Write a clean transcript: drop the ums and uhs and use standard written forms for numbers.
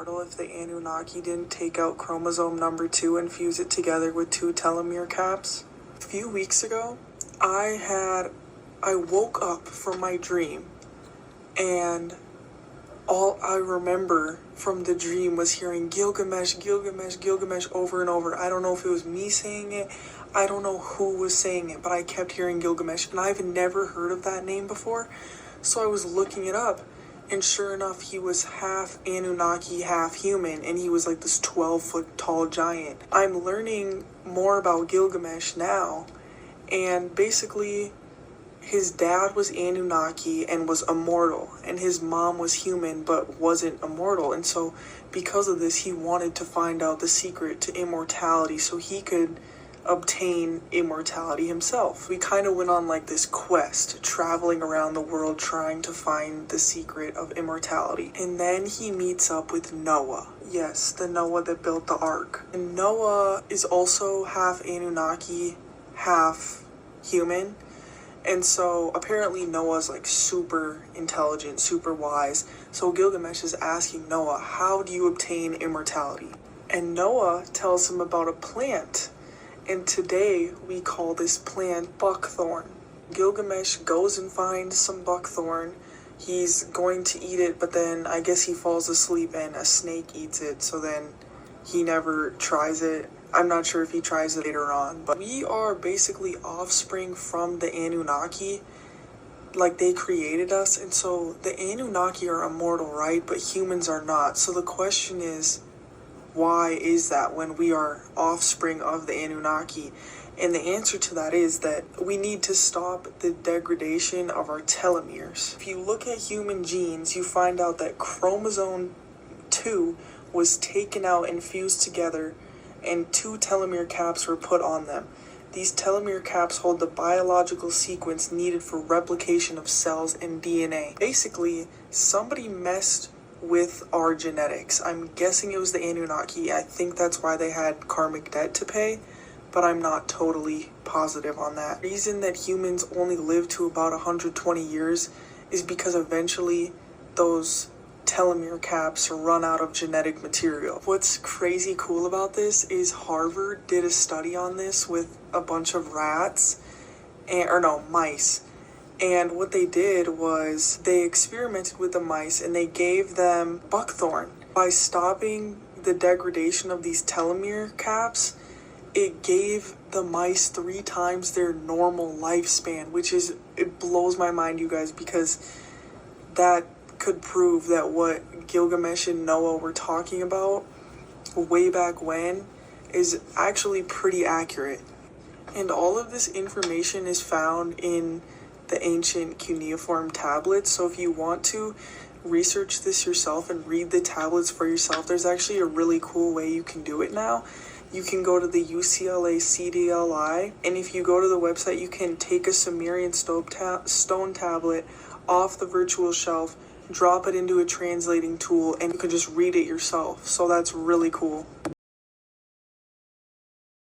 immortal if the Anunnaki didn't take out chromosome number 2 and fuse it together with 2 telomere caps? A few weeks ago, I woke up from my dream, and all I remember from the dream was hearing Gilgamesh, Gilgamesh, Gilgamesh over and over. I don't know if it was me saying it, I don't know who was saying it, but I kept hearing Gilgamesh, and I've never heard of that name before, so I was looking it up, and sure enough, he was half Anunnaki, half human, and he was like this 12-foot tall giant. I'm learning more about Gilgamesh now, and basically, his dad was Anunnaki and was immortal, and his mom was human but wasn't immortal, and so because of this, he wanted to find out the secret to immortality so he could obtain immortality himself. We kind of went on like this quest, traveling around the world trying to find the secret of immortality. And then he meets up with Noah. Yes, the Noah that built the ark. And Noah is also half Anunnaki, half human. And so apparently Noah's like super intelligent, super wise. So Gilgamesh is asking Noah, how do you obtain immortality? And Noah tells him about a plant. And today we call this plant buckthorn. Gilgamesh goes and finds some buckthorn. He's going to eat it, but then I guess he falls asleep and a snake eats it. So then he never tries it. I'm not sure if he tries it later on. But we are basically offspring from the Anunnaki. Like, they created us. And so the Anunnaki are immortal, right? But humans are not. So the question is, why is that when we are offspring of the Anunnaki? And the answer to that is that we need to stop the degradation of our telomeres. If you look at human genes, you find out that chromosome 2 was taken out and fused together, and 2 telomere caps were put on them. These telomere caps hold the biological sequence needed for replication of cells and DNA. Basically, somebody messed with our genetics. I'm guessing it was the Anunnaki. I think that's why they had karmic debt to pay, but I'm not totally positive on that. The reason that humans only live to about 120 years is because eventually those telomere caps run out of genetic material. What's crazy cool about this is Harvard did a study on this with a bunch of mice. And what they did was they experimented with the mice and they gave them buckthorn. By stopping the degradation of these telomere caps, it gave the mice 3 times their normal lifespan, it blows my mind, you guys, because that could prove that what Gilgamesh and Noah were talking about way back when is actually pretty accurate. And all of this information is found in the ancient cuneiform tablets, so if you want to research this yourself and read the tablets for yourself, there's actually a really cool way you can do it now. You can go to the UCLA CDLI, and if you go to the website, you can take a Sumerian stone tablet off the virtual shelf, drop it into a translating tool, and you can just read it yourself. So that's really cool.